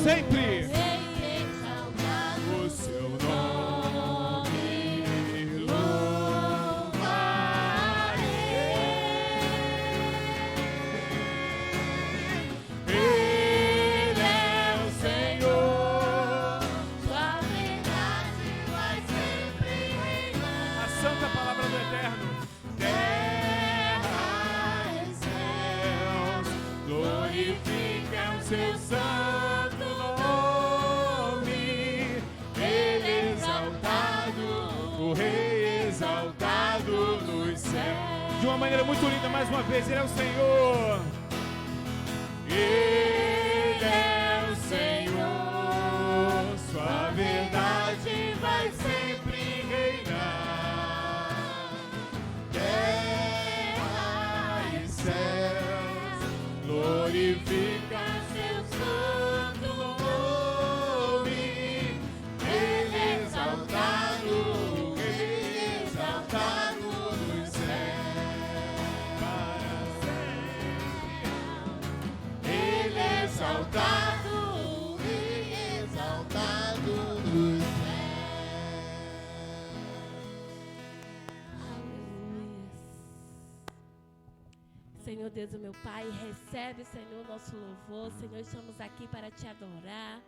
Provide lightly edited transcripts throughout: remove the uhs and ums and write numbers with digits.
sempre. O seu nome louvarei. Ele é o Senhor, sua verdade vai sempre reinar. A santa palavra do Eterno. Terra e céus glorificam seu santo nome. Ele é exaltado, o Rei exaltado nos céus. De uma maneira muito linda, mais uma vez, Ele é o Senhor. Ele é o Senhor, sua verdade vai sempre reinar. Terra e céus glorificam seu santo nome. Ele é exaltado, o Rei exaltado nos céus. Para sempre. Ele é exaltado, o Rei exaltado nos céus. Senhor Deus, o meu Pai, recebe, Senhor, nosso louvor. Senhor, estamos aqui para te adorar.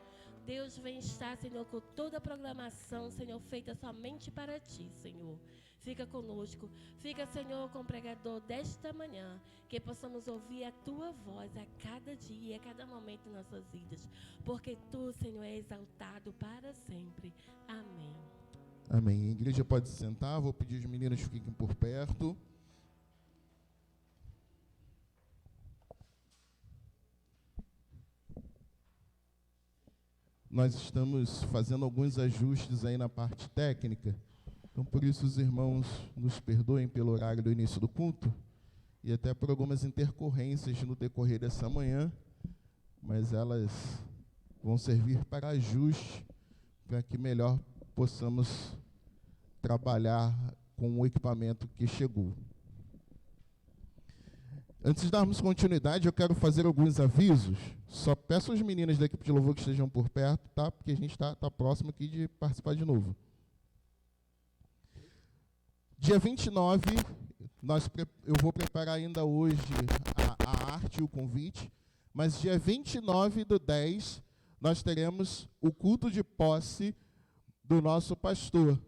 Deus, vem estar, Senhor, com toda a programação, Senhor, feita somente para ti, Senhor. Fica conosco. Fica, Senhor, com o pregador desta manhã, que possamos ouvir a tua voz a cada dia, a cada momento em nossas vidas. Porque tu, Senhor, é exaltado para sempre. Amém. Amém. A igreja pode se sentar. Vou pedir os meninos que fiquem por perto. Nós estamos fazendo alguns ajustes aí na parte técnica. Então, por isso, os irmãos nos perdoem pelo horário do início do culto e até por algumas intercorrências no decorrer dessa manhã, mas elas vão servir para ajuste, para que melhor possamos trabalhar com o equipamento que chegou. Antes de darmos continuidade, eu quero fazer alguns avisos. Só peço às meninas da equipe de louvor que estejam por perto, tá? Porque a gente está próximo aqui de participar de novo. Dia 29, eu vou preparar ainda hoje a arte e o convite, mas dia 29/10, nós teremos o culto de posse do nosso pastor.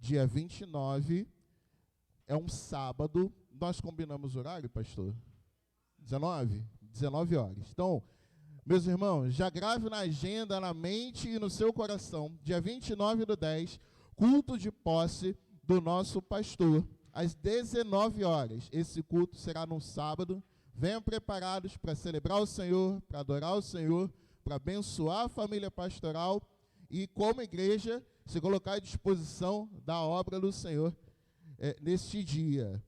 Dia 29 é um sábado. Nós combinamos o horário, pastor? 19 horas. Então, meus irmãos, já grave na agenda, na mente e no seu coração, dia 29/10, culto de posse do nosso pastor, às 19 horas. Esse culto será num sábado. Venham preparados para celebrar o Senhor, para adorar o Senhor, para abençoar a família pastoral e, como igreja, se colocar à disposição da obra do Senhor neste dia.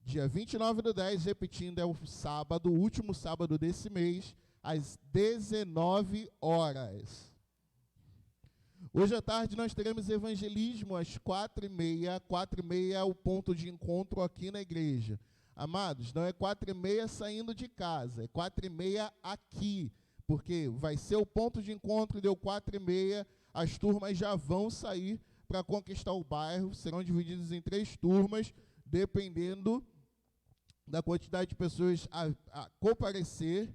Dia 29/10, repetindo, é o sábado, o último sábado desse mês, às 19 horas. Hoje à tarde nós teremos evangelismo às 4h30. 4h30 é o ponto de encontro aqui na igreja. Amados, não é 4h30 saindo de casa, é 4h30 aqui, porque vai ser o ponto de encontro, deu 4h30, as turmas já vão sair para conquistar o bairro, serão divididas em 3 turmas, dependendo da quantidade de pessoas a comparecer,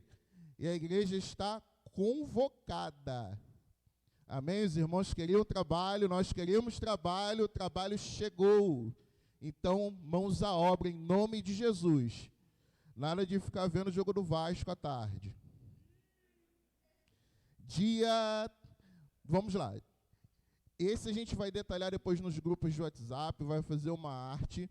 e a igreja está convocada. Amém? Os irmãos queriam trabalho, nós queríamos trabalho, o trabalho chegou. Então, mãos à obra em nome de Jesus. Nada de ficar vendo o jogo do Vasco à tarde. Vamos lá. Esse a gente vai detalhar depois nos grupos de WhatsApp, vai fazer uma arte.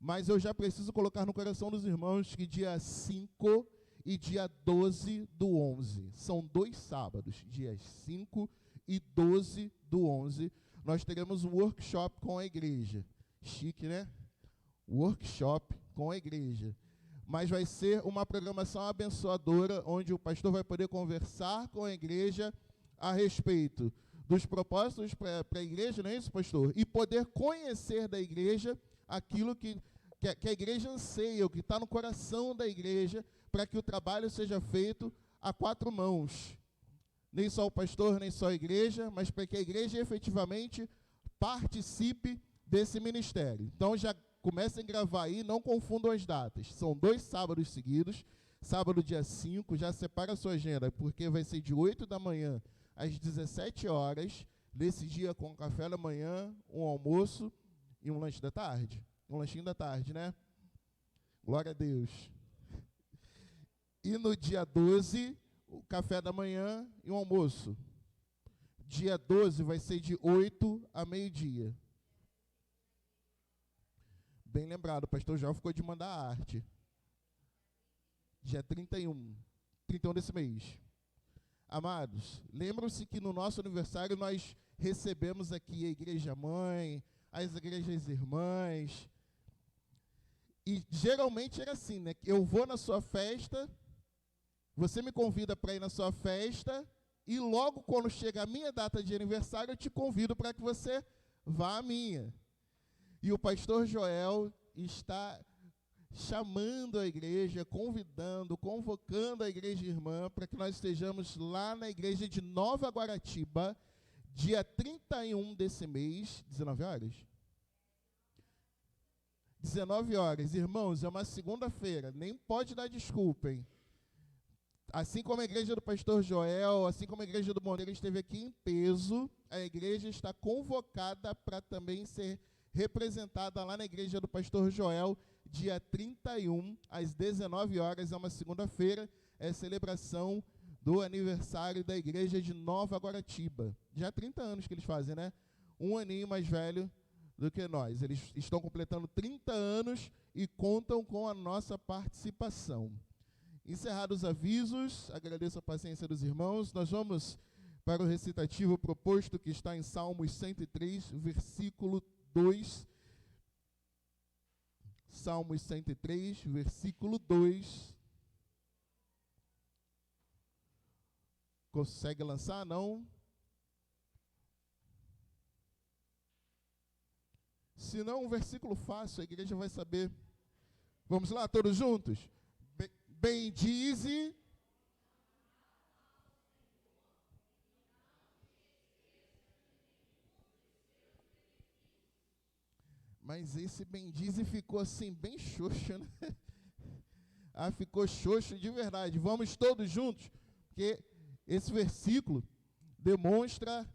Mas eu já preciso colocar no coração dos irmãos que dia 5 e dia 12/11, são 2 sábados, dias 5 e 12/11, nós teremos um workshop com a igreja. Chique, né? Workshop com a igreja. Mas vai ser uma programação abençoadora, onde o pastor vai poder conversar com a igreja a respeito dos propósitos para a igreja, não é isso, pastor? E poder conhecer da igreja aquilo que a igreja anseia, o que está no coração da igreja, para que o trabalho seja feito a 4 mãos. nem só o pastor, nem só a igreja, mas para que a igreja efetivamente participe desse ministério. Então já comecem a gravar aí, não confundam as datas. São 2 sábados seguidos. Sábado, dia 5, já separa a sua agenda, porque vai ser de 8 da manhã às 17 horas, nesse dia com café da manhã, um almoço e um lanche da tarde. Um lanchinho da tarde, né? Glória a Deus. E no dia 12, o café da manhã e um almoço. Dia 12 vai ser de 8 a meio-dia. Bem lembrado, o pastor João ficou de mandar a arte. Dia 31 desse mês. Amados, lembram-se que no nosso aniversário nós recebemos aqui a igreja mãe, as igrejas irmãs. E geralmente era assim, né? Eu vou na sua festa, você me convida para ir na sua festa, e logo quando chega a minha data de aniversário, eu te convido para que você vá à minha. E o pastor Joel está chamando a igreja, convidando, convocando a igreja irmã para que nós estejamos lá na igreja de Nova Guaratiba, dia 31 desse mês, 19 horas? 19 horas. Irmãos, é uma segunda-feira, nem pode dar desculpa, hein? Assim como a igreja do pastor Joel, assim como a igreja do Monteiro esteve aqui em peso, a igreja está convocada para também ser representada lá na igreja do pastor Joel, dia 31, às 19 horas, é uma segunda-feira, é celebração do aniversário da igreja de Nova Guaratiba. Já há 30 anos que eles fazem, né? Um aninho mais velho do que nós. Eles estão completando 30 anos e contam com a nossa participação. Encerrados os avisos, agradeço a paciência dos irmãos. Nós vamos para o recitativo proposto que está em Salmos 103, versículo 2. Salmos 103, versículo 2. Consegue lançar? Não? Se não, um versículo fácil, a igreja vai saber. Vamos lá, todos juntos? Bendize. Mas esse bendize ficou assim, bem xoxo, né? Ah, ficou xoxo de verdade. Vamos todos juntos, porque esse versículo demonstra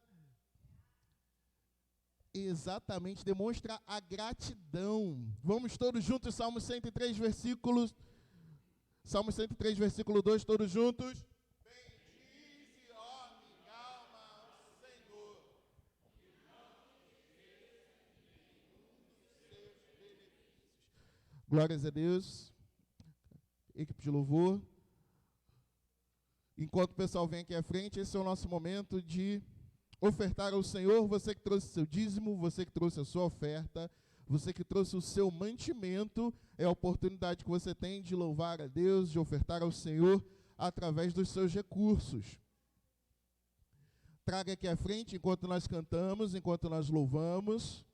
a gratidão. Vamos todos juntos, Salmo 103, Salmo 103, versículo 2, todos juntos. Bendize, ó minha alma, ao Senhor. Glórias a Deus. Equipe de louvor. Enquanto o pessoal vem aqui à frente, esse é o nosso momento de ofertar ao Senhor. Você que trouxe seu dízimo, você que trouxe a sua oferta, você que trouxe o seu mantimento, é a oportunidade que você tem de louvar a Deus, de ofertar ao Senhor através dos seus recursos. Traga aqui à frente enquanto nós cantamos, enquanto nós louvamos.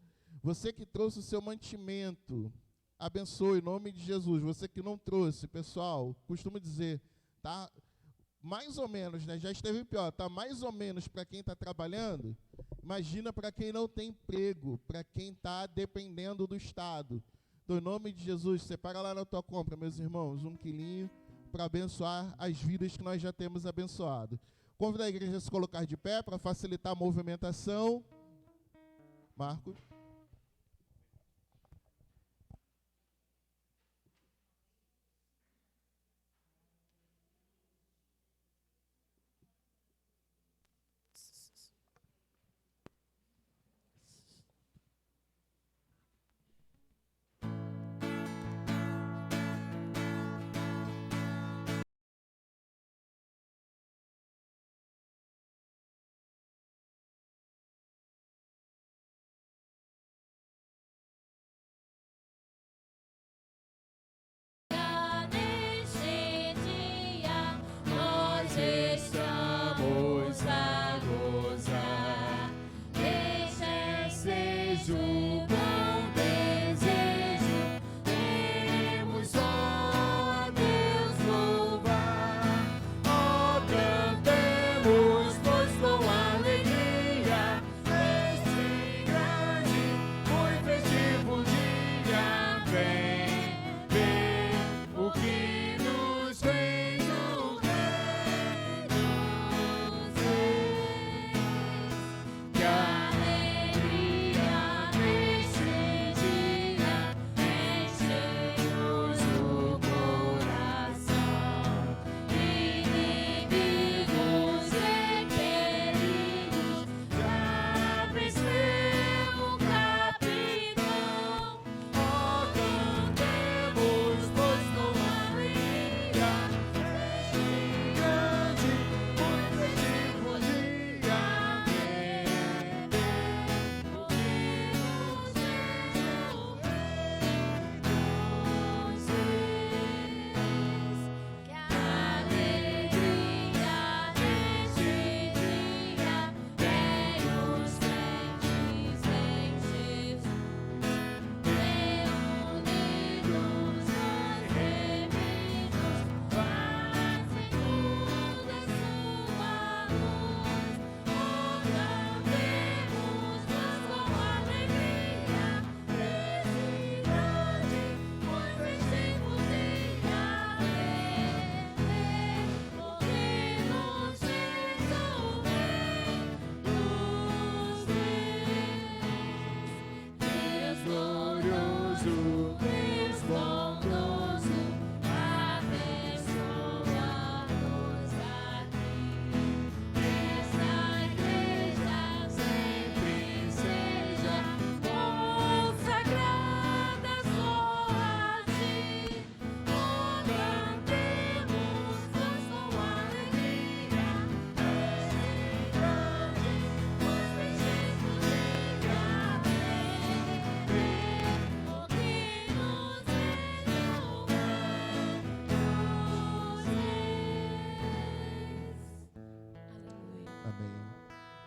Você que trouxe o seu mantimento, abençoe em nome de Jesus. Você que não trouxe, pessoal, costumo dizer, tá mais ou menos, né? Já esteve pior, tá mais ou menos para quem está trabalhando. Imagina para quem não tem emprego, para quem está dependendo do Estado. Então, em nome de Jesus, separa lá na tua compra, meus irmãos, 1 quilinho para abençoar as vidas que nós já temos abençoado. Convido a igreja a se colocar de pé para facilitar a movimentação. Marcos.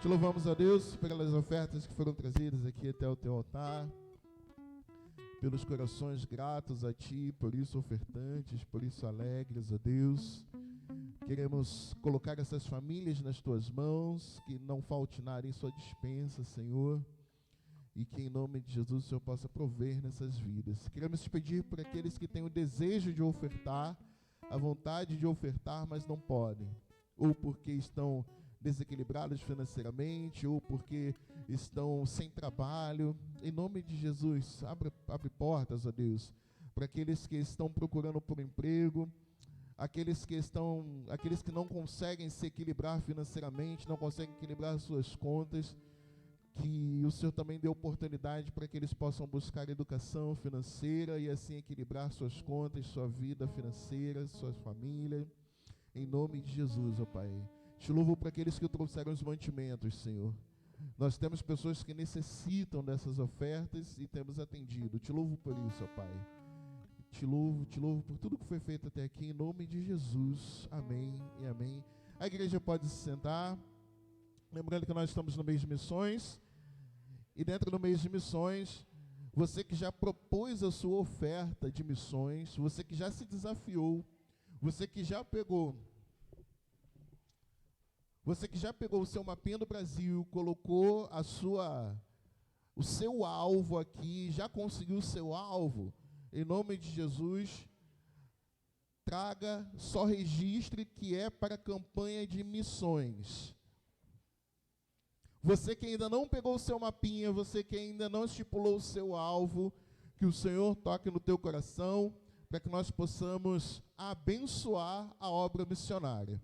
Te louvamos, ó Deus, pelas ofertas que foram trazidas aqui até o teu altar, pelos corações gratos a Ti, por isso ofertantes, por isso alegres, ó Deus. Queremos colocar essas famílias nas Tuas mãos, que não falte nada em sua despensa, Senhor, e que em nome de Jesus o Senhor possa prover nessas vidas. Queremos te pedir por aqueles que têm o desejo de ofertar, a vontade de ofertar, mas não podem, ou porque estão desequilibrados financeiramente, ou porque estão sem trabalho. Em nome de Jesus, abre portas, ó Deus, para aqueles que estão procurando por emprego, aqueles que não conseguem se equilibrar financeiramente, não conseguem equilibrar suas contas, que o Senhor também dê oportunidade para que eles possam buscar educação financeira e assim equilibrar suas contas, sua vida financeira, sua família, em nome de Jesus, ó Pai. Te louvo para aqueles que trouxeram os mantimentos, Senhor. Nós temos pessoas que necessitam dessas ofertas e temos atendido. Te louvo por isso, ó Pai. Te louvo por tudo que foi feito até aqui, em nome de Jesus. Amém e amém. A igreja pode se sentar. Lembrando que nós estamos no mês de missões. E dentro do mês de missões, você que já propôs a sua oferta de missões, você que já se desafiou, você que já pegou o seu mapinha do Brasil, colocou o seu alvo aqui, já conseguiu o seu alvo, em nome de Jesus, traga, só registre que é para a campanha de missões. Você que ainda não pegou o seu mapinha, você que ainda não estipulou o seu alvo, que o Senhor toque no teu coração, para que nós possamos abençoar a obra missionária.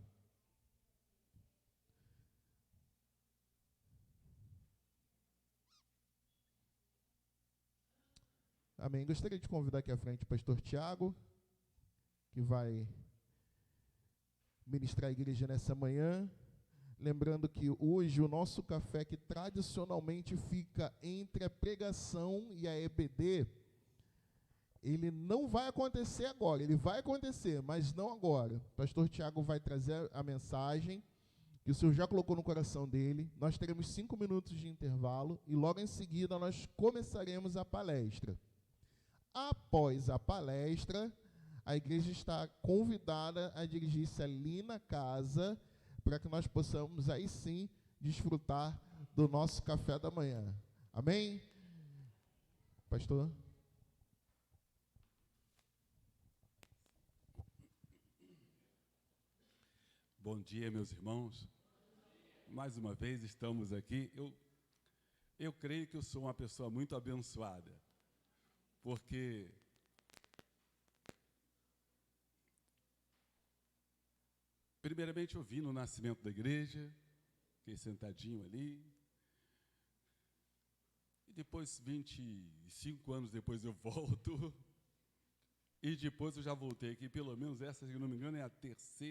Amém. Gostaria de convidar aqui à frente o pastor Tiago, que vai ministrar a igreja nessa manhã. Lembrando que hoje o nosso café, que tradicionalmente fica entre a pregação e a EBD, ele não vai acontecer agora, ele vai acontecer, mas não agora. O pastor Tiago vai trazer a mensagem que o Senhor já colocou no coração dele. Nós teremos 5 minutos de intervalo e logo em seguida nós começaremos a palestra. Após a palestra, a igreja está convidada a dirigir-se ali na casa, para que nós possamos aí sim desfrutar do nosso café da manhã. Amém? Pastor? Bom dia, meus irmãos. Mais uma vez estamos aqui. Eu creio que eu sou uma pessoa muito abençoada, porque primeiramente eu vim no nascimento da igreja, fiquei sentadinho ali, e depois, 25 anos depois, eu volto, e depois eu já voltei aqui, pelo menos essa, se não me engano, é a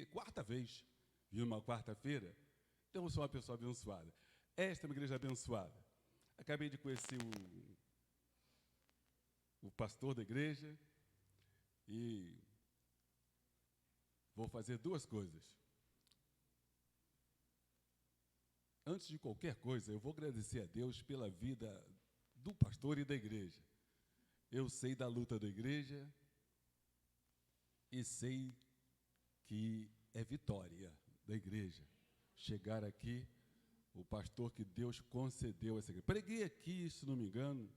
quarta vez, vim numa quarta-feira. Então eu sou uma pessoa abençoada. Esta é uma igreja abençoada. Acabei de conhecer o pastor da igreja e vou fazer 2 coisas. Antes de qualquer coisa, eu vou agradecer a Deus pela vida do pastor e da igreja. Eu sei da luta da igreja e sei que é vitória da igreja chegar aqui, o pastor que Deus concedeu essa igreja. Preguei aqui, se não me engano,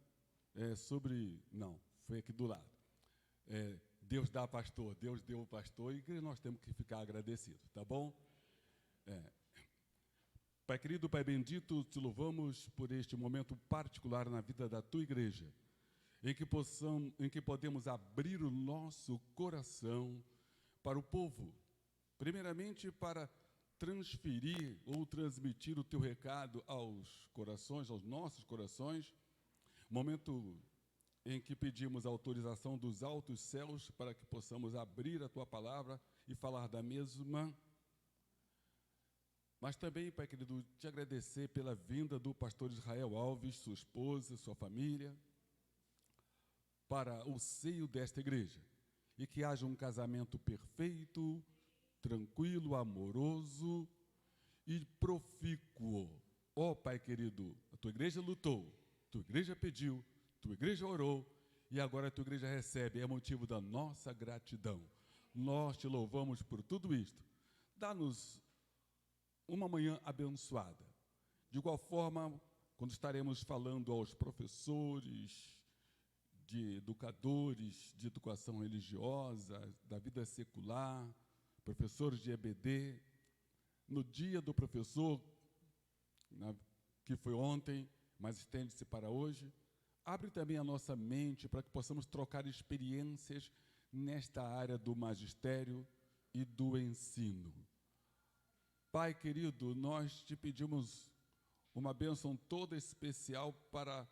não, foi aqui do lado. Deus dá pastor, Deus deu o pastor, e nós temos que ficar agradecidos, tá bom? Pai querido, Pai bendito, te louvamos por este momento particular na vida da tua igreja, em que podemos abrir o nosso coração para o povo, primeiramente para transferir ou transmitir o teu recado aos corações, aos nossos corações, momento em que pedimos a autorização dos altos céus para que possamos abrir a tua palavra e falar da mesma. Mas também, Pai querido, te agradecer pela vinda do pastor Israel Alves, sua esposa, sua família, para o seio desta igreja, e que haja um casamento perfeito, tranquilo, amoroso e profícuo, Ó Pai querido, a tua igreja lutou, tua igreja pediu, tua igreja orou, e agora a tua igreja recebe, é motivo da nossa gratidão. Nós te louvamos por tudo isto. Dá-nos uma manhã abençoada. De igual forma, quando estaremos falando aos professores, de educadores de educação religiosa, da vida secular, professores de EBD, no dia do professor, que foi ontem, mas estende-se para hoje, abre também a nossa mente para que possamos trocar experiências nesta área do magistério e do ensino. Pai querido, nós te pedimos uma bênção toda especial para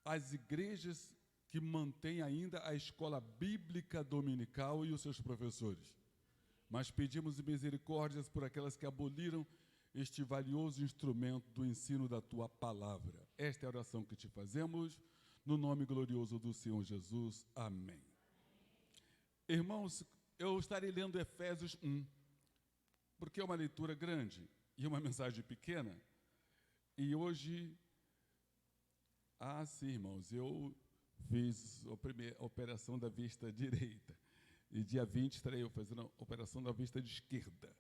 as igrejas que mantêm ainda a escola bíblica dominical e os seus professores. Mas pedimos misericórdias por aquelas que aboliram este valioso instrumento do ensino da tua palavra. Esta é a oração que te fazemos, no nome glorioso do Senhor Jesus. Amém. Irmãos, eu estarei lendo Efésios 1, porque é uma leitura grande e uma mensagem pequena. E hoje, sim, irmãos, eu fiz a primeira operação da vista direita. E dia 20 estarei eu fazendo a operação da vista de esquerda.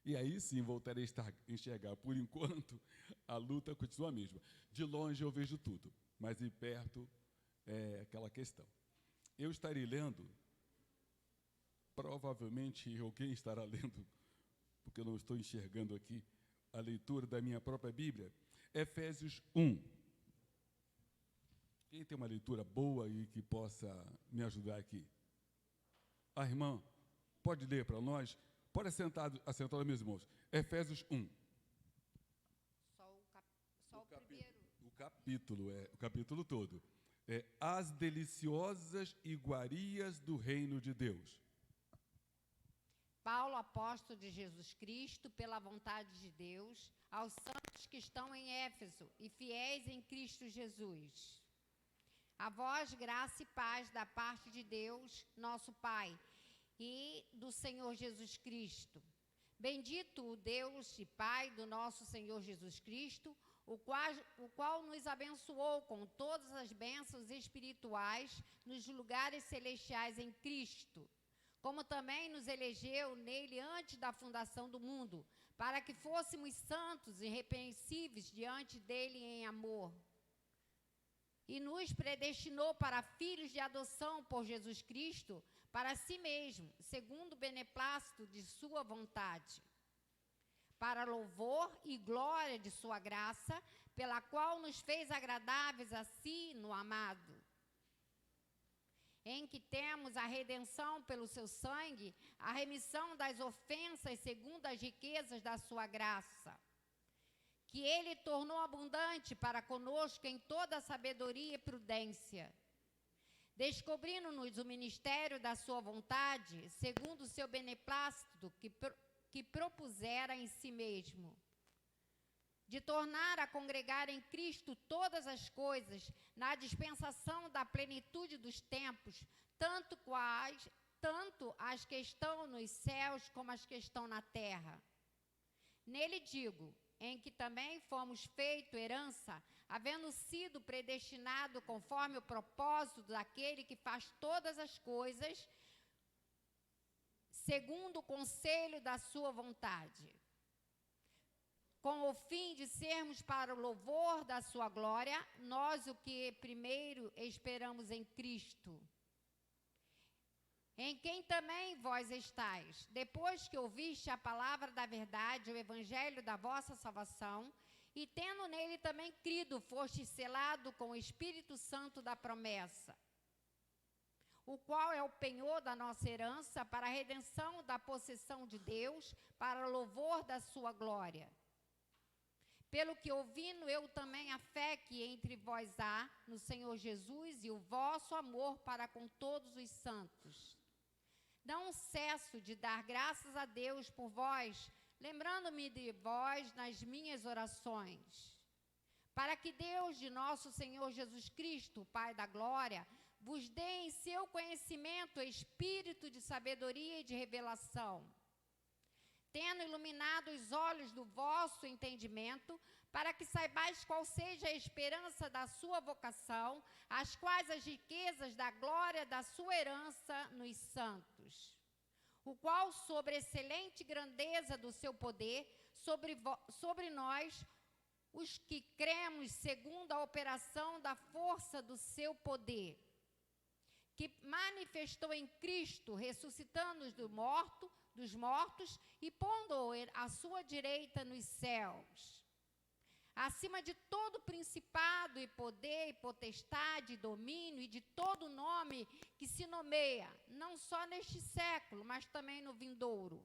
E aí sim voltarei a enxergar. Por enquanto, a luta continua a mesma. De longe eu vejo tudo, mas de perto é aquela questão. Eu estarei lendo, provavelmente alguém estará lendo, porque eu não estou enxergando aqui a leitura da minha própria Bíblia, Efésios 1. Quem tem uma leitura boa e que possa me ajudar aqui? A irmã pode ler para nós? Pode assentar meus irmãos. Efésios 1. Só o primeiro. O capítulo todo. As deliciosas iguarias do reino de Deus. Paulo, apóstolo de Jesus Cristo, pela vontade de Deus, aos santos que estão em Éfeso e fiéis em Cristo Jesus. A vós, graça e paz da parte de Deus, nosso Pai, e do Senhor Jesus Cristo. Bendito o Deus e Pai do nosso Senhor Jesus Cristo, o qual nos abençoou com todas as bênçãos espirituais nos lugares celestiais em Cristo, como também nos elegeu nele antes da fundação do mundo, para que fôssemos santos e irrepreensíveis diante dele em amor. E nos predestinou para filhos de adoção por Jesus Cristo, para si mesmo, segundo o beneplácito de sua vontade, para louvor e glória de sua graça, pela qual nos fez agradáveis a si no amado, em que temos a redenção pelo seu sangue, a remissão das ofensas segundo as riquezas da sua graça, que ele tornou abundante para conosco em toda sabedoria e prudência, descobrindo-nos o ministério da sua vontade, segundo o seu beneplácito que propusera em si mesmo, de tornar a congregar em Cristo todas as coisas, na dispensação da plenitude dos tempos, tanto as que estão nos céus como as que estão na terra. Nele digo, em que também fomos feito herança, havendo sido predestinado conforme o propósito daquele que faz todas as coisas, segundo o conselho da sua vontade, com o fim de sermos para o louvor da sua glória, nós o que primeiro esperamos em Cristo, em quem também vós estáis, depois que ouviste a palavra da verdade, o evangelho da vossa salvação, e tendo nele também crido, foste selado com o Espírito Santo da promessa, o qual é o penhor da nossa herança para a redenção da possessão de Deus, para o louvor da sua glória. Pelo que ouvindo eu também a fé que entre vós há no Senhor Jesus e o vosso amor para com todos os santos. Não cesso de dar graças a Deus por vós, lembrando-me de vós nas minhas orações, para que Deus de nosso Senhor Jesus Cristo, Pai da glória, vos dê em seu conhecimento espírito de sabedoria e de revelação, tendo iluminado os olhos do vosso entendimento, para que saibais qual seja a esperança da sua vocação, as quais as riquezas da glória da sua herança nos santos, o qual, sobre a excelente grandeza do seu poder, sobre nós, os que cremos segundo a operação da força do seu poder, que manifestou em Cristo, ressuscitando-os dos mortos e pondo-o à sua direita nos céus, acima de todo principado e poder e potestade e domínio e de todo nome que se nomeia, não só neste século, mas também no vindouro.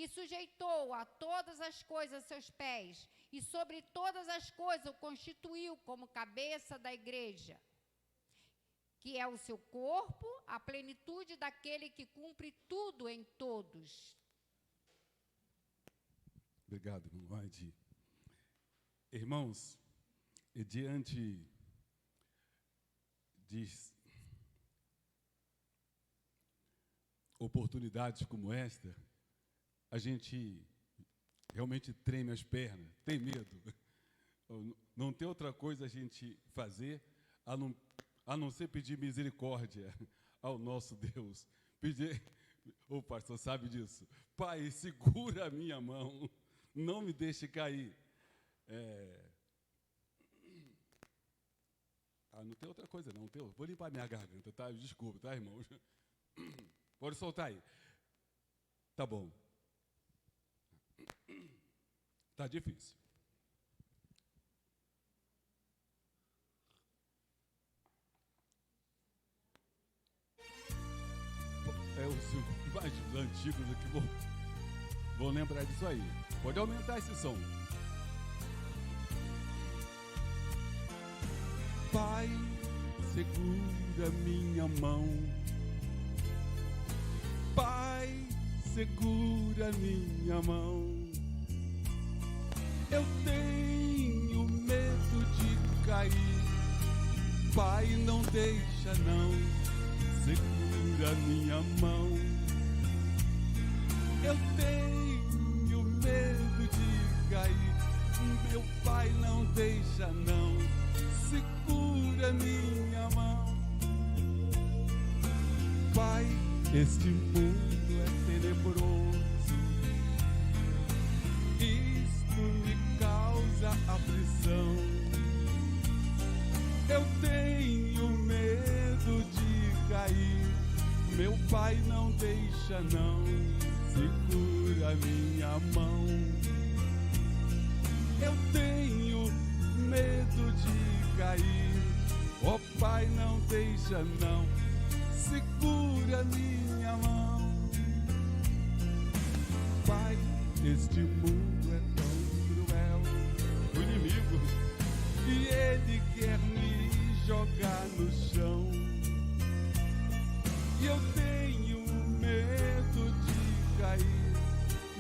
E sujeitou a todas as coisas a seus pés, e sobre todas as coisas o constituiu como cabeça da igreja, que é o seu corpo, a plenitude daquele que cumpre tudo em todos. Obrigado, irmão Adi. Irmãos, e diante de oportunidades como esta, a gente realmente treme as pernas, tem medo. Não tem outra coisa a gente fazer a não ser pedir misericórdia ao nosso Deus. Pedir, o pastor sabe disso. Pai, segura a minha mão, não me deixe cair. Não tem outra coisa, não. Vou limpar minha garganta, tá? Desculpa, tá, irmãos? Pode soltar aí. Tá bom. Tá difícil. É os mais antigos que vão lembrar disso aí. Pode aumentar esse som. Pai, segura minha mão. Pai, segura minha mão. Eu tenho medo de cair. Pai, não deixa não. Segura minha mão. Eu tenho medo de cair. Meu Pai, não deixa não. Segura minha mão. Pai, este mundo é tenebroso. Isto me causa aflição. Eu tenho medo de cair. Meu Pai, não deixa não. Segura minha mão. Eu tenho medo de cair. Ó Pai, não deixa não. Segura minha mão. Pai, este mundo é tão cruel, o inimigo, e ele quer me jogar no chão. E eu tenho medo de cair.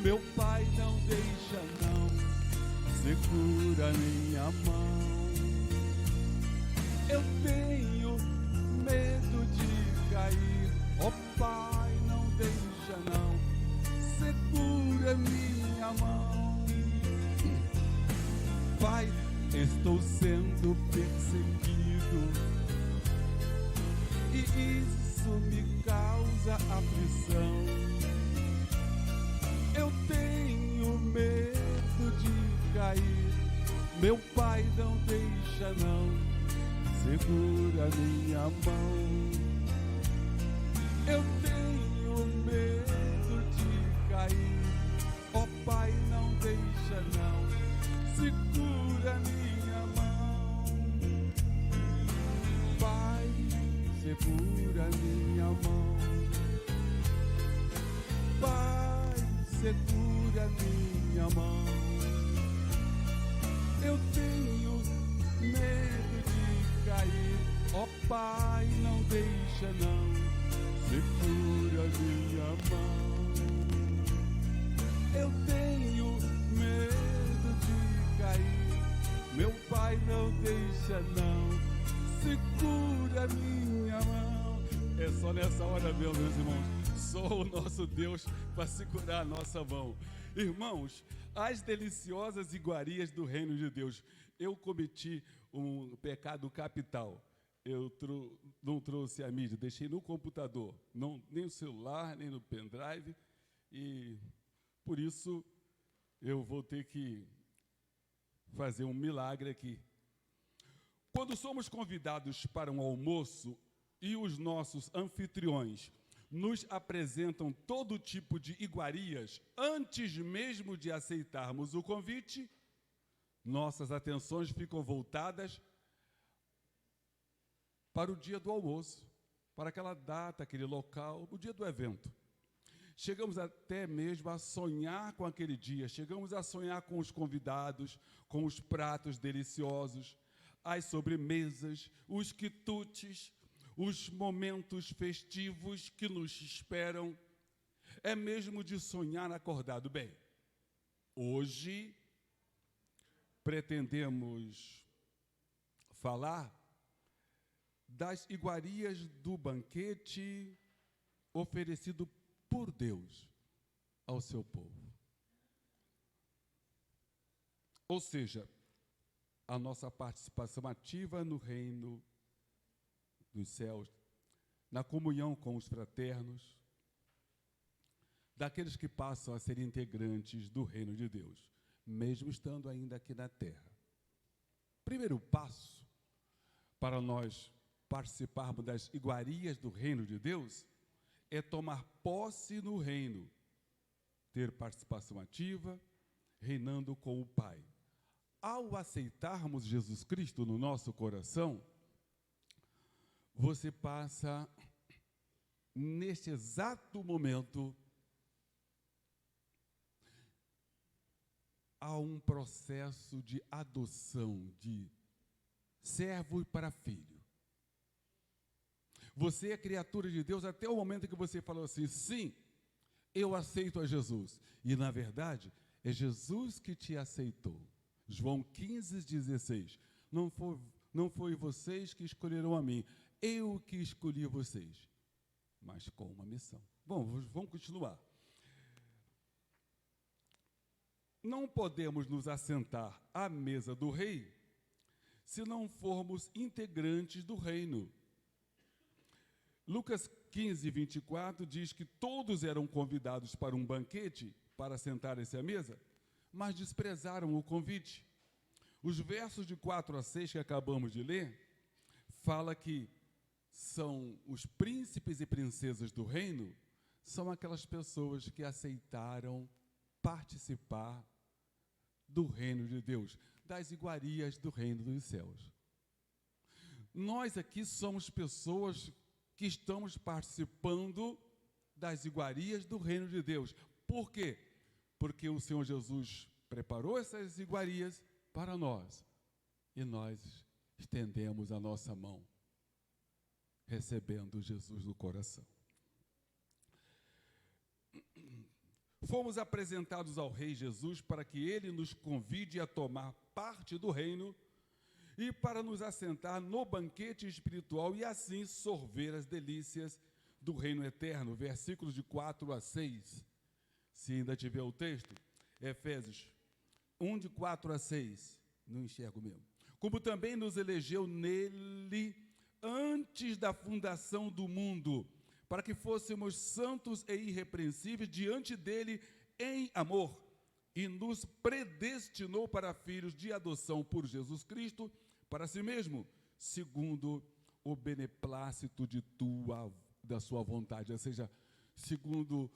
Meu Pai, não deixa não. Segura minha mão. Eu tenho medo de cair. Ó Pai, não deixa não. Segura minha mão. Pai, estou sendo perseguido e isso me causa aflição. Eu tenho medo de cair. Meu Pai, não deixa não. Segura minha mão. Eu tenho medo de cair. Ó Pai, não deixa não. Segura minha mão. Pai, segura minha mão. Pai, segura minha mão. Eu tenho medo de cair. Ó Pai, não deixa não. Segura minha mão. Eu tenho medo de cair. Meu Pai, não deixa não. Segura minha mão. É só nessa hora, meus irmãos. só o nosso Deus para segurar a nossa mão. Irmãos, as deliciosas iguarias do reino de Deus. Eu cometi um pecado capital. Eu não trouxe a mídia, deixei no computador, nem no celular, nem no pendrive, e por isso eu vou ter que fazer um milagre aqui. Quando somos convidados para um almoço e os nossos anfitriões nos apresentam todo tipo de iguarias, antes mesmo de aceitarmos o convite, nossas atenções ficam voltadas para o dia do almoço, para aquela data, aquele local, o dia do evento. Chegamos até mesmo a sonhar com aquele dia, chegamos a sonhar com os convidados, com os pratos deliciosos, as sobremesas, os quitutes, os momentos festivos que nos esperam. É mesmo de sonhar acordado. Bem, hoje pretendemos falar das iguarias do banquete oferecido por Deus ao seu povo. Ou seja, a nossa participação ativa no reino dos céus, na comunhão com os fraternos, daqueles que passam a ser integrantes do reino de Deus, mesmo estando ainda aqui na terra. Primeiro passo para nós participarmos das iguarias do reino de Deus é tomar posse no reino, ter participação ativa, reinando com o Pai. Ao aceitarmos Jesus Cristo no nosso coração, você passa, neste exato momento, a um processo de adoção, de servo para filho. Você é criatura de Deus até o momento que você falou assim: sim, eu aceito a Jesus. E, na verdade, é Jesus que te aceitou. João 15,16. Não foi vocês que escolheram a mim, eu que escolhi vocês, mas com uma missão. Bom, vamos continuar. Não podemos nos assentar à mesa do rei se não formos integrantes do reino. Lucas 15:24 diz que todos eram convidados para um banquete, para sentarem-se à mesa, mas desprezaram o convite. Os versos de 4 a 6 que acabamos de ler, fala que são os príncipes e princesas do reino, são aquelas pessoas que aceitaram participar do reino de Deus, das iguarias do reino dos céus. Nós aqui somos pessoas que estamos participando das iguarias do reino de Deus. Por quê? Porque o Senhor Jesus preparou essas iguarias para nós, e nós estendemos a nossa mão, recebendo Jesus no coração. Fomos apresentados ao Rei Jesus para que Ele nos convide a tomar parte do reino e para nos assentar no banquete espiritual e assim sorver as delícias do reino eterno. Versículos de 4 a 6. Se ainda tiver o texto, Efésios 1, de 4 a 6. Não enxergo mesmo. Como também nos elegeu nele antes da fundação do mundo, para que fôssemos santos e irrepreensíveis diante dele em amor, e nos predestinou para filhos de adoção por Jesus Cristo, para si mesmo, segundo o beneplácito da sua vontade, ou seja, segundo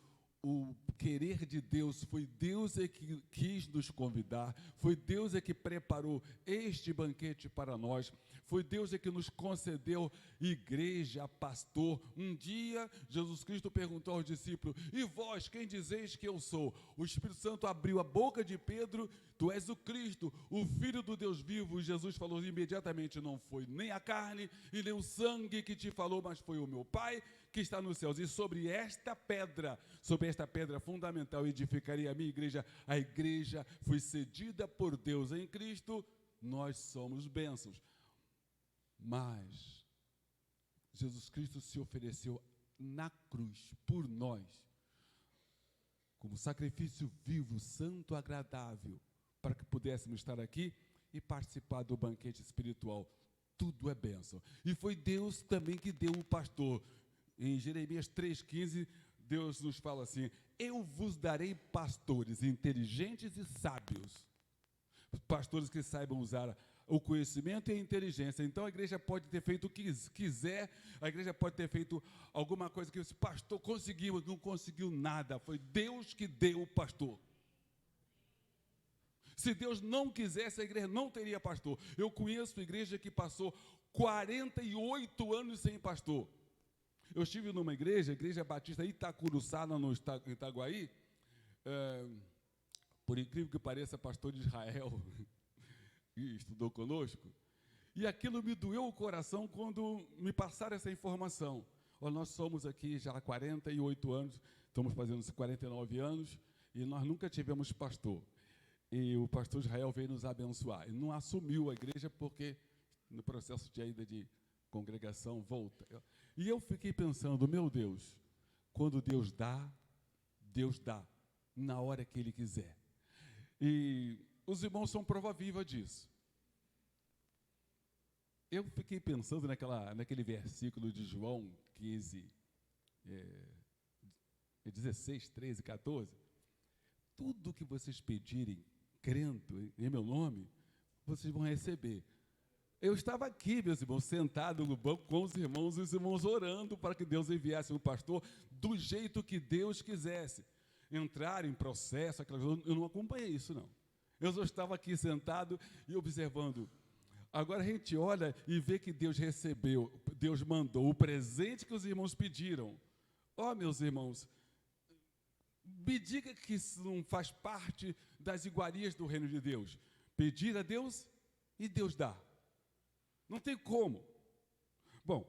o querer de Deus. Foi Deus que quis nos convidar, foi Deus que preparou este banquete para nós, foi Deus que nos concedeu igreja, pastor. Um dia, Jesus Cristo perguntou aos discípulos: e vós, quem dizeis que eu sou? O Espírito Santo abriu a boca de Pedro: tu és o Cristo, o Filho do Deus vivo. E Jesus falou imediatamente: não foi nem a carne e nem o sangue que te falou, mas foi o meu Pai que está nos céus. E sobre esta pedra fundamental edificarei a minha igreja. A igreja foi cedida por Deus em Cristo, nós somos bênçãos. Mas Jesus Cristo se ofereceu na cruz por nós, como sacrifício vivo, santo, agradável, para que pudéssemos estar aqui e participar do banquete espiritual. Tudo é bênção. E foi Deus também que deu o pastor. Em Jeremias 3,15, Deus nos fala assim: eu vos darei pastores inteligentes e sábios. Pastores que saibam usar o conhecimento e a inteligência. Então a igreja pode ter feito o que quiser, a igreja pode ter feito alguma coisa que esse pastor conseguiu, não conseguiu nada. Foi Deus que deu o pastor. Se Deus não quisesse, a igreja não teria pastor. Eu conheço igreja que passou 48 anos sem pastor. Eu estive numa igreja, a Igreja Batista Itacuruçá, no Itaguaí, por incrível que pareça, pastor de Israel, e estudou conosco, e aquilo me doeu o coração quando me passaram essa informação. Nós somos aqui já há 48 anos, estamos fazendo 49 anos, e nós nunca tivemos pastor. E o pastor Israel veio nos abençoar. Ele não assumiu a igreja porque, no processo de ainda de congregação, volta. E eu fiquei pensando, meu Deus, quando Deus dá na hora que Ele quiser. E os irmãos são prova viva disso. Eu fiquei pensando naquele versículo de João 15, 16, 13, 14. Tudo que vocês pedirem, crendo em meu nome, vocês vão receber. Eu estava aqui, meus irmãos, sentado no banco com os irmãos orando para que Deus enviasse um pastor do jeito que Deus quisesse. Entrar em processo, eu não acompanhei isso, não. Eu só estava aqui sentado e observando. Agora a gente olha e vê que Deus recebeu, Deus mandou o presente que os irmãos pediram. Meus irmãos, me diga que isso não faz parte das iguarias do reino de Deus. Pedir a Deus e Deus dá. Não tem como. Bom,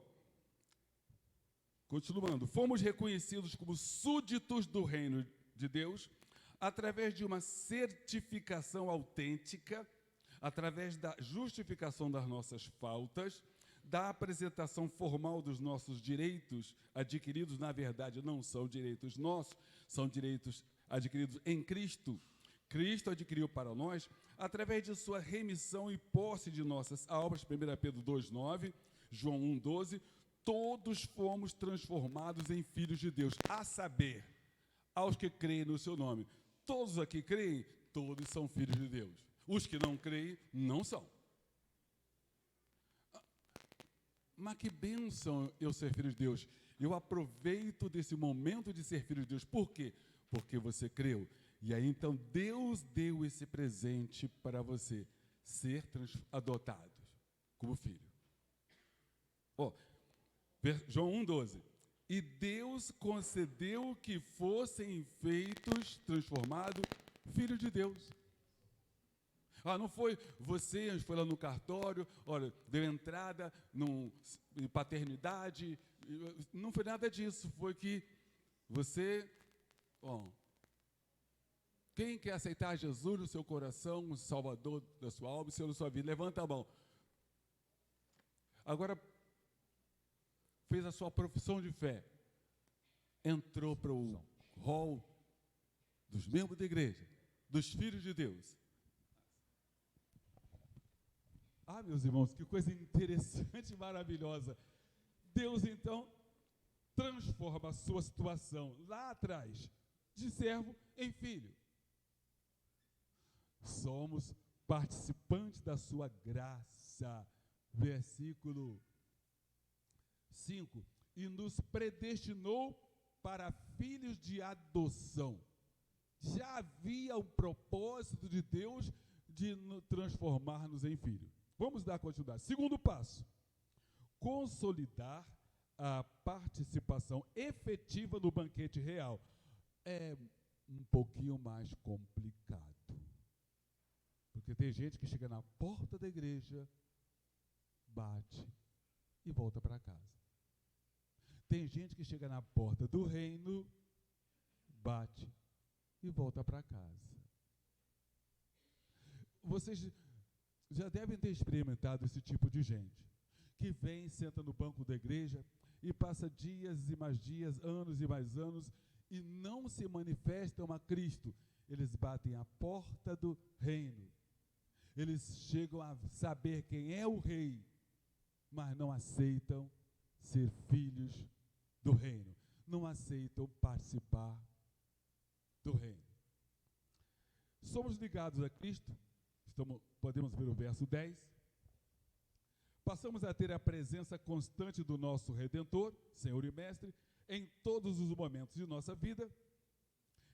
continuando. Fomos reconhecidos como súditos do reino de Deus através de uma certificação autêntica, através da justificação das nossas faltas, da apresentação formal dos nossos direitos adquiridos, na verdade, não são direitos nossos, são direitos adquiridos em Cristo. Cristo adquiriu para nós, através de sua remissão e posse de nossas almas, 1 Pedro 2,9, João 1,12, todos fomos transformados em filhos de Deus, a saber, aos que creem no seu nome. Todos aqui creem, todos são filhos de Deus. Os que não creem, não são. Mas que bênção eu ser filho de Deus. Eu aproveito desse momento de ser filho de Deus. Por quê? Porque você creu. E aí, então, Deus deu esse presente para você, ser adotado como filho. João 1,12. E Deus concedeu que fossem feitos, transformados, filhos de Deus. Não foi você, foi lá no cartório, olha, deu entrada em paternidade, não foi nada disso, foi que você, quem quer aceitar Jesus no seu coração, o Salvador da sua alma, o Senhor da sua vida, levanta a mão. Agora, fez a sua profissão de fé, entrou para o hall dos membros da igreja, dos filhos de Deus. Meus irmãos, que coisa interessante e maravilhosa. Deus, então, transforma a sua situação lá atrás, de servo em filho. Somos participantes da sua graça. Versículo 5. E nos predestinou para filhos de adoção. Já havia o propósito de Deus de transformar-nos em filhos. Vamos dar continuidade. Segundo passo, consolidar a participação efetiva no banquete real. É um pouquinho mais complicado. Porque tem gente que chega na porta da igreja, bate e volta para casa. Tem gente que chega na porta do reino, bate e volta para casa. Vocês já devem ter experimentado esse tipo de gente, que vem, senta no banco da igreja e passa dias e mais dias, anos e mais anos, e não se manifestam a Cristo. Eles batem a porta do reino. Eles chegam a saber quem é o rei, mas não aceitam ser filhos do reino. Não aceitam participar do reino. Somos ligados a Cristo, podemos ver o verso 10. Passamos a ter a presença constante do nosso Redentor, Senhor e Mestre, em todos os momentos de nossa vida.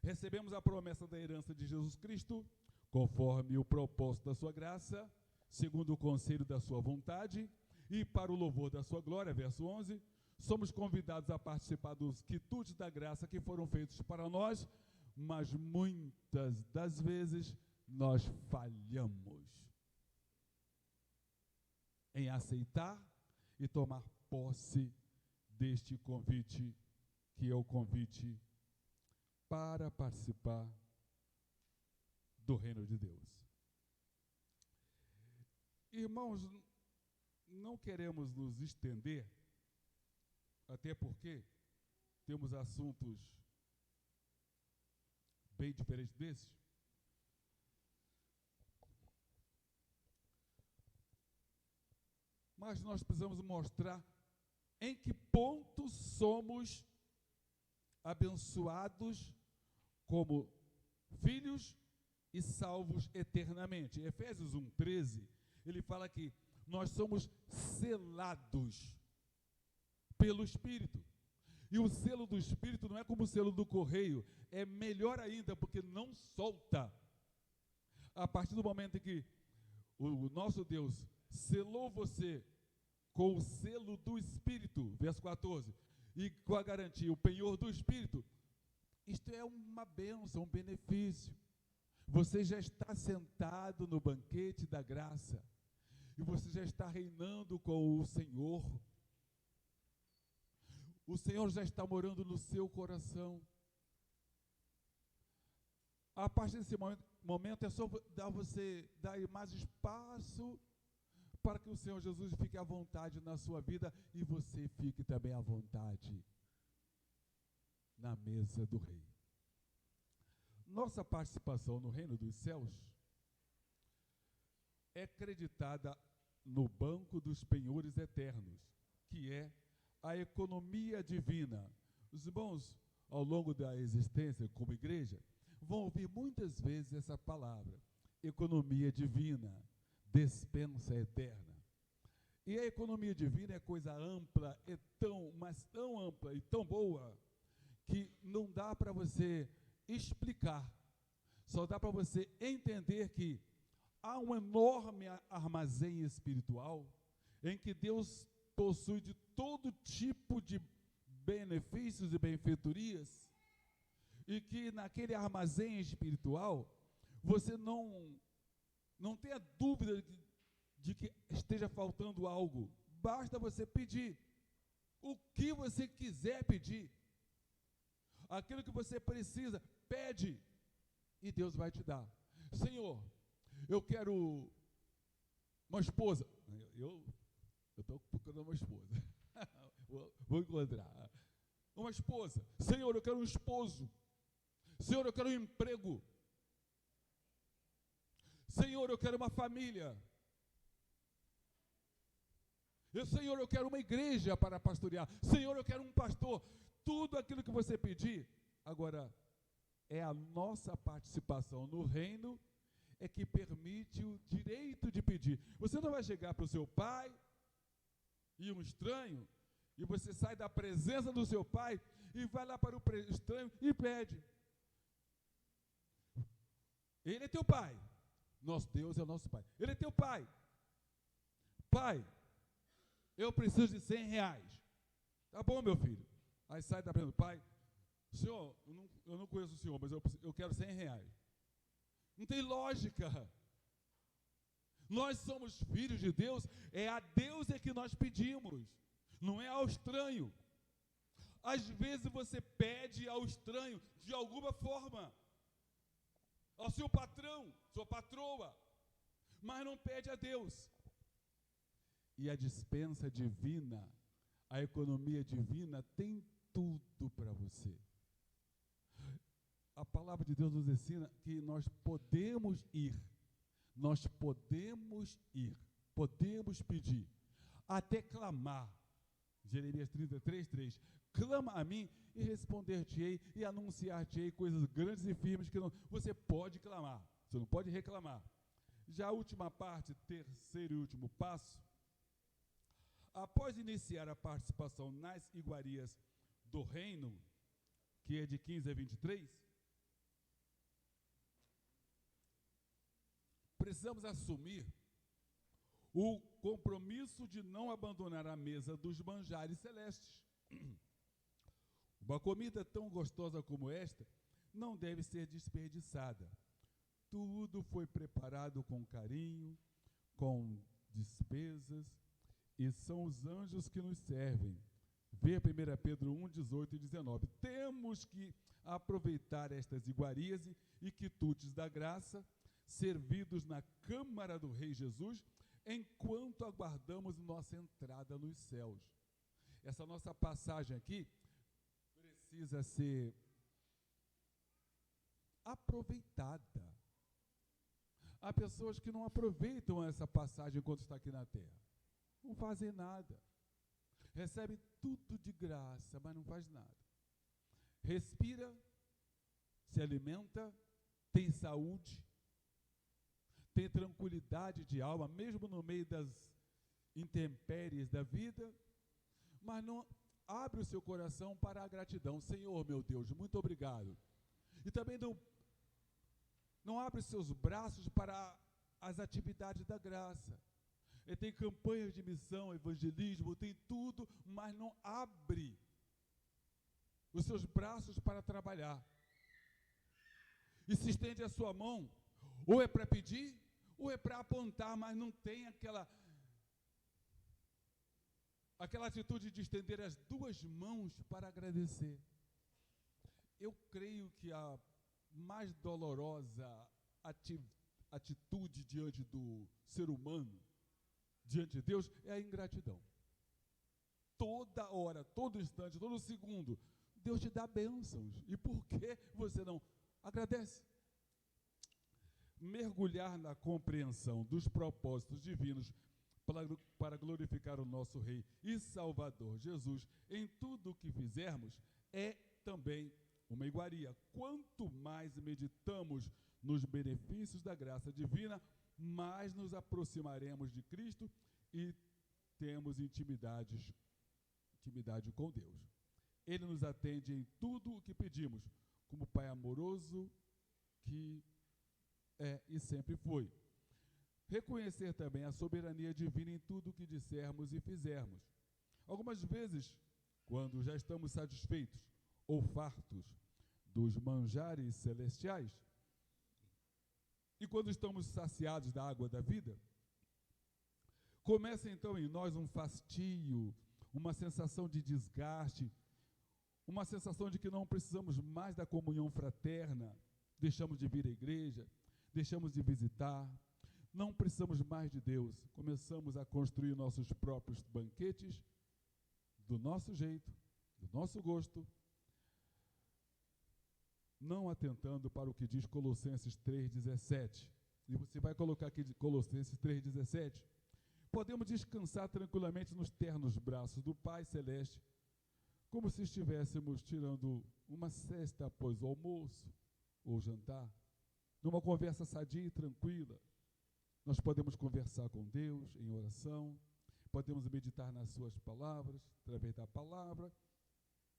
Recebemos a promessa da herança de Jesus Cristo, conforme o propósito da sua graça, segundo o conselho da sua vontade, e para o louvor da sua glória, verso 11, somos convidados a participar dos quitutes da graça que foram feitos para nós, mas muitas das vezes nós falhamos em aceitar e tomar posse deste convite, que é o convite para participar do reino de Deus. Irmãos, não queremos nos estender, até porque temos assuntos bem diferentes desses. Mas nós precisamos mostrar em que ponto somos abençoados como filhos e salvos eternamente. Em Efésios 1:13, ele fala que nós somos selados pelo Espírito. E o selo do Espírito não é como o selo do correio, é melhor ainda, porque não solta. A partir do momento em que o nosso Deus selou você com o selo do Espírito, verso 14, e com a garantia, o penhor do Espírito, isto é uma bênção, um benefício. Você já está sentado no banquete da graça, e você já está reinando com o Senhor. O Senhor já está morando no seu coração. A partir desse momento é só você dar mais espaço para que o Senhor Jesus fique à vontade na sua vida e você fique também à vontade na mesa do Rei. Nossa participação no reino dos céus é creditada no banco dos penhores eternos, que é a economia divina. Os irmãos, ao longo da existência como igreja, vão ouvir muitas vezes essa palavra, economia divina, despensa eterna. E a economia divina é coisa ampla, mas tão ampla e tão boa, que não dá para você explicar, só dá para você entender que há um enorme armazém espiritual em que Deus possui de todo tipo de benefícios e benfeitorias, e que naquele armazém espiritual você não tenha dúvida de que esteja faltando algo. Basta você pedir o que você quiser pedir. Aquilo que você precisa, pede, e Deus vai te dar. Senhor, eu quero uma esposa. Eu estou procurando uma esposa. Vou encontrar. Uma esposa. Senhor, eu quero um esposo. Senhor, eu quero um emprego. Senhor, eu quero uma família. Senhor, eu quero uma igreja para pastorear. Senhor, eu quero um pastor. Tudo aquilo que você pedir. Agora, é a nossa participação no reino é que permite o direito de pedir. Você não vai chegar para o seu pai e um estranho, e você sai da presença do seu pai e vai lá para o estranho e pede. Ele é teu pai. Nosso Deus é o nosso pai. Ele é teu pai. Pai, eu preciso de R$100. Tá bom, meu filho. Aí sai da presença do pai. Senhor, eu não conheço o senhor, mas eu quero R$100. Não tem lógica. Nós somos filhos de Deus, é a Deus é que nós pedimos, não é ao estranho. Às vezes você pede ao estranho de alguma forma, ao seu patrão, sua patroa, mas não pede a Deus. E a dispensa divina, A economia divina tem tudo para você. A palavra de Deus nos ensina que nós podemos ir, podemos pedir, até clamar. Jeremias 33:3. Clama a mim e responder-te-ei e anunciar-te-ei coisas grandes e firmes que não. Você pode clamar, você não pode reclamar. Já a última parte, terceiro e último passo, após iniciar a participação nas iguarias do reino, que é de 15 a 23, precisamos assumir o compromisso de não abandonar a mesa dos manjares celestes. Uma comida tão gostosa como esta não deve ser desperdiçada. Tudo foi preparado com carinho, com despesas, e são os anjos que nos servem. Vê 1 Pedro 1:18 e 19. Temos que aproveitar estas iguarias e quitutes da graça, servidos na Câmara do Rei Jesus, enquanto aguardamos nossa entrada nos céus. Essa nossa passagem aqui precisa ser aproveitada. Há pessoas que não aproveitam essa passagem enquanto está aqui na terra. Não fazem nada. Recebe tudo de graça, mas não faz nada. Respira, se alimenta, tem saúde, tem tranquilidade de alma, mesmo no meio das intempéries da vida, mas não abre o seu coração para a gratidão. Senhor, meu Deus, muito obrigado. E também não abre seus braços para as atividades da graça. Ele tem campanhas de missão, evangelismo, tem tudo, mas não abre os seus braços para trabalhar. E se estende a sua mão, ou é para pedir, ou é para apontar, mas não tem aquela atitude de estender as duas mãos para agradecer. Eu creio que a mais dolorosa atitude diante do ser humano, diante de Deus, é a ingratidão. Toda hora, todo instante, todo segundo, Deus te dá bênçãos. E por que você não agradece? Mergulhar na compreensão dos propósitos divinos para glorificar o nosso Rei e Salvador Jesus em tudo o que fizermos é também uma iguaria. Quanto mais meditamos nos benefícios da graça divina, mais nos aproximaremos de Cristo e temos intimidade com Deus. Ele nos atende em tudo o que pedimos, como Pai amoroso que é e sempre foi. Reconhecer também a soberania divina em tudo o que dissermos e fizermos. Algumas vezes, quando já estamos satisfeitos ou fartos dos manjares celestiais, e quando estamos saciados da água da vida, começa então em nós um fastio, uma sensação de desgaste, uma sensação de que não precisamos mais da comunhão fraterna, deixamos de vir à igreja, deixamos de visitar, não precisamos mais de Deus, começamos a construir nossos próprios banquetes, do nosso jeito, do nosso gosto, não atentando para o que diz Colossenses 3,17. E você vai colocar aqui de Colossenses 3,17. Podemos descansar tranquilamente nos ternos braços do Pai Celeste, como se estivéssemos tirando uma siesta após o almoço ou jantar, numa conversa sadia e tranquila. Nós podemos conversar com Deus em oração, podemos meditar nas suas palavras, através da palavra,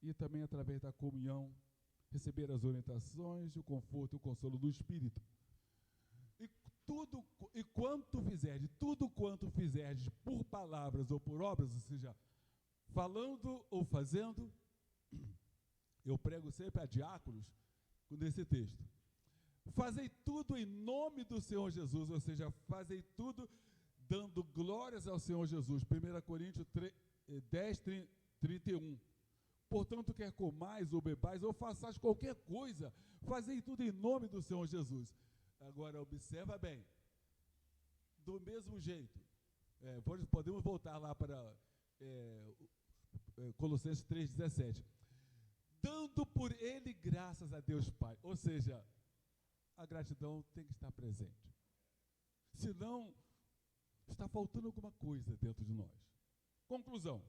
e também através da comunhão, receber as orientações, o conforto e o consolo do Espírito. E tudo quanto fizerdes por palavras ou por obras, ou seja, falando ou fazendo, eu prego sempre a diáconos nesse texto. Fazei tudo em nome do Senhor Jesus, ou seja, fazei tudo dando glórias ao Senhor Jesus. 1 Coríntios 10:31. Portanto, quer comais ou bebais ou façais qualquer coisa, fazei tudo em nome do Senhor Jesus. Agora, observa bem, do mesmo jeito, podemos voltar lá para Colossenses 3,17. Dando por ele graças a Deus Pai. Ou seja, a gratidão tem que estar presente. Senão, está faltando alguma coisa dentro de nós. Conclusão.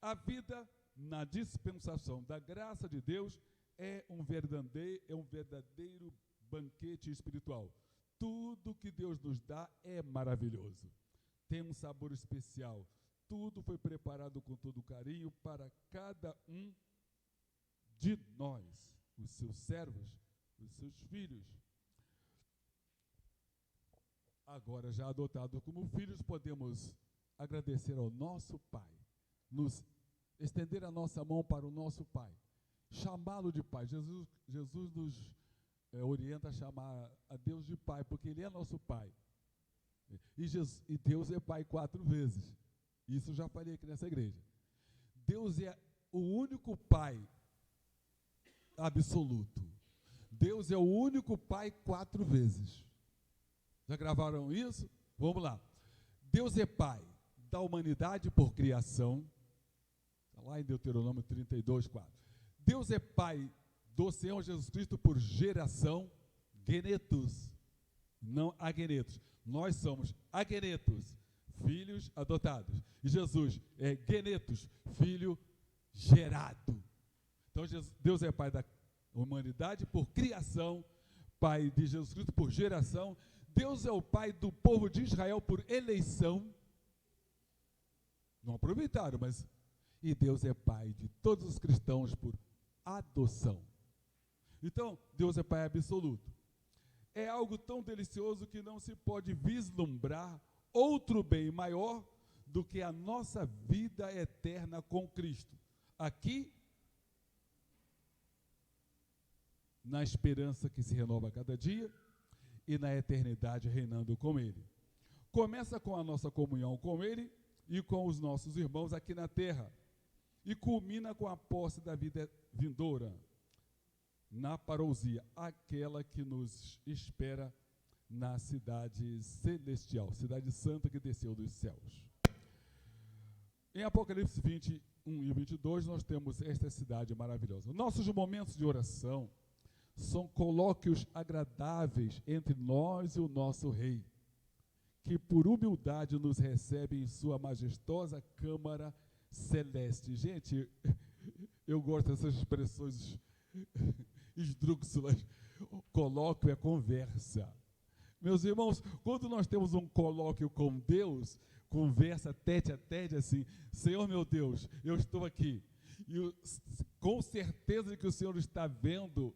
A vida na dispensação da graça de Deus é um verdadeiro banquete espiritual. Tudo que Deus nos dá é maravilhoso. Tem um sabor especial. Tudo foi preparado com todo carinho para cada um de nós, os seus servos, os seus filhos. Agora, já adotados como filhos, podemos agradecer ao nosso Pai, nos estender a nossa mão para o nosso Pai, chamá-lo de Pai. Jesus nos orienta a chamar a Deus de Pai, porque Ele é nosso Pai. E Deus é Pai 4 vezes. Isso eu já falei aqui nessa igreja. Deus é o único Pai absoluto. Deus é o único Pai 4 vezes. Já gravaram isso? Vamos lá. Deus é Pai da humanidade por criação. Está lá em Deuteronômio 32, 4. Deus é Pai do Senhor Jesus Cristo por geração, genetos, não agenetos. Nós somos agenetos, filhos adotados. E Jesus é genetos, filho gerado. Então Deus é Pai da humanidade por criação, Pai de Jesus Cristo por geração. Deus é o Pai do povo de Israel por eleição. Não aproveitaram, mas... E Deus é Pai de todos os cristãos por adoção. Então, Deus é Pai absoluto. É algo tão delicioso que não se pode vislumbrar outro bem maior do que a nossa vida eterna com Cristo. Aqui, na esperança que se renova a cada dia, e na eternidade reinando com Ele. Começa com a nossa comunhão com Ele e com os nossos irmãos aqui na terra, e culmina com a posse da vida vindoura, na parousia, aquela que nos espera na cidade celestial, cidade santa que desceu dos céus. Em Apocalipse 21 e 22, nós temos esta cidade maravilhosa. Nossos momentos de oração são colóquios agradáveis entre nós e o nosso Rei, que por humildade nos recebe em sua majestosa câmara celeste. Gente, eu gosto dessas expressões esdrúxulas. Colóquio é conversa. Meus irmãos, quando nós temos um colóquio com Deus, conversa tete a tete assim, Senhor meu Deus, eu estou aqui, e com certeza de que o Senhor está vendo.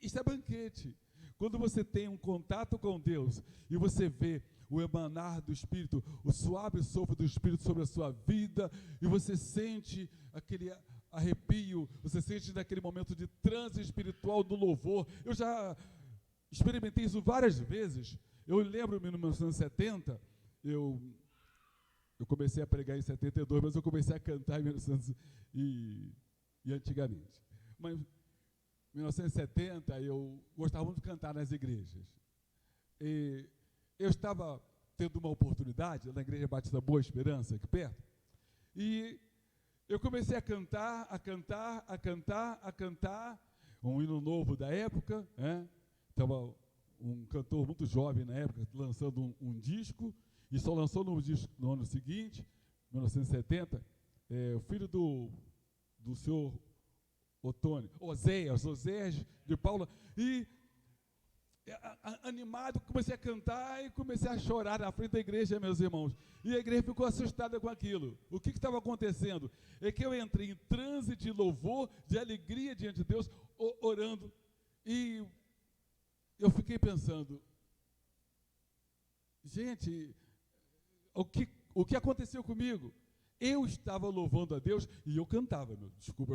Isso é banquete. Quando você tem um contato com Deus e você vê o emanar do Espírito, o suave sopro do Espírito sobre a sua vida, e você sente aquele arrepio, você sente naquele momento de transe espiritual do louvor. Eu já experimentei isso várias vezes. Eu lembro-me em 1970, eu comecei a pregar em 72, mas eu comecei a cantar em 1900 e antigamente. Mas em 1970, eu gostava muito de cantar nas igrejas. E eu estava tendo uma oportunidade na Igreja Batista Boa Esperança, aqui perto, e eu comecei a cantar, um hino novo da época, né? Estava um cantor muito jovem na época, lançando um disco, e só lançou no ano seguinte, 1970, o filho do senhor Oséias de Paula, e animado, comecei a cantar e comecei a chorar na frente da igreja, meus irmãos, e a igreja ficou assustada com aquilo. O que estava acontecendo? É que eu entrei em transe de louvor, de alegria diante de Deus, orando, e eu fiquei pensando, gente, o que aconteceu comigo? Eu estava louvando a Deus e eu cantava, desculpa,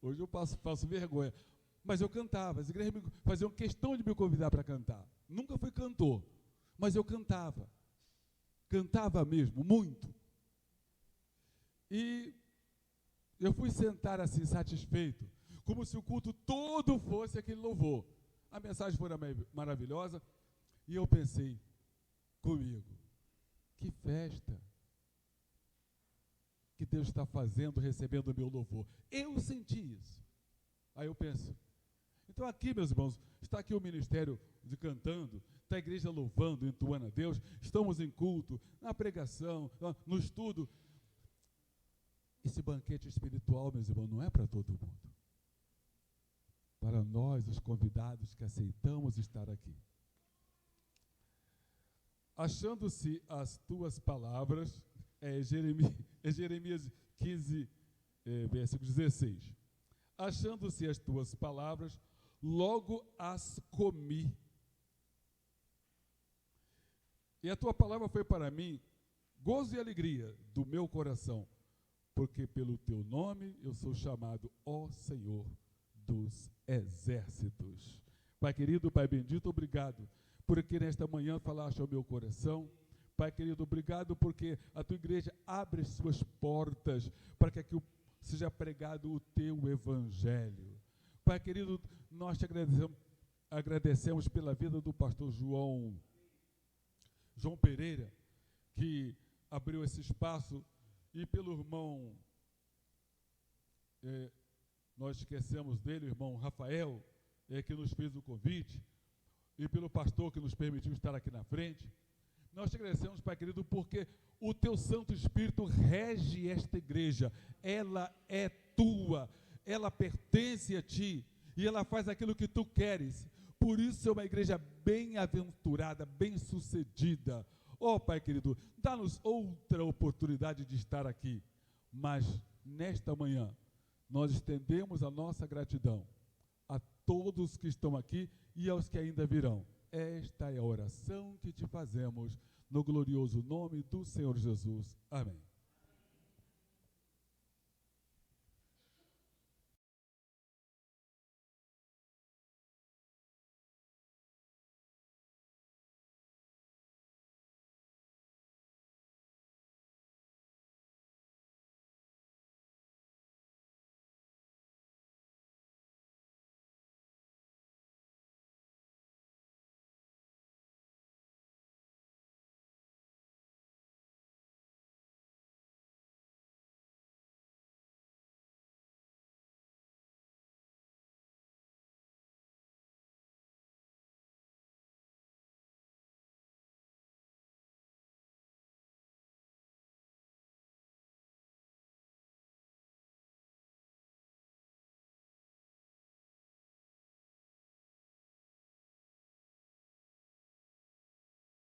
hoje eu faço vergonha, mas eu cantava, as igrejas faziam questão de me convidar para cantar. Nunca fui cantor, mas eu cantava mesmo, muito. E eu fui sentar assim, satisfeito, como se o culto todo fosse aquele louvor. A mensagem foi maravilhosa, e eu pensei comigo, que festa que Deus está fazendo, recebendo o meu louvor. Eu senti isso. Aí eu penso, então aqui, meus irmãos, está aqui o ministério de cantando, está a igreja louvando, entoando a Deus, estamos em culto, na pregação, no estudo. Esse banquete espiritual, meus irmãos, não é para todo mundo. Para nós, os convidados que aceitamos estar aqui. Achando-se as tuas palavras, Jeremias 15, versículo 16. Achando-se as tuas palavras, logo as comi. E a tua palavra foi para mim gozo e alegria do meu coração, porque pelo teu nome eu sou chamado, ó Senhor dos exércitos. Pai querido, Pai bendito, obrigado por aqui nesta manhã falaste ao meu coração. Pai querido, obrigado porque a tua igreja abre suas portas para que aqui seja pregado o teu evangelho. Pai querido, nós te agradecemos pela vida do pastor João Pereira, que abriu esse espaço, e pelo irmão, nós esquecemos dele, o irmão Rafael, que nos fez o convite, e pelo pastor que nos permitiu estar aqui na frente. Nós te agradecemos, Pai querido, porque o teu Santo Espírito rege esta igreja. Ela é tua, ela pertence a ti, e ela faz aquilo que tu queres. Por isso é uma igreja bem-aventurada, bem-sucedida. Ó Pai querido, dá-nos outra oportunidade de estar aqui. Mas nesta manhã, nós estendemos a nossa gratidão a todos que estão aqui e aos que ainda virão. Esta é a oração que te fazemos no glorioso nome do Senhor Jesus. Amém.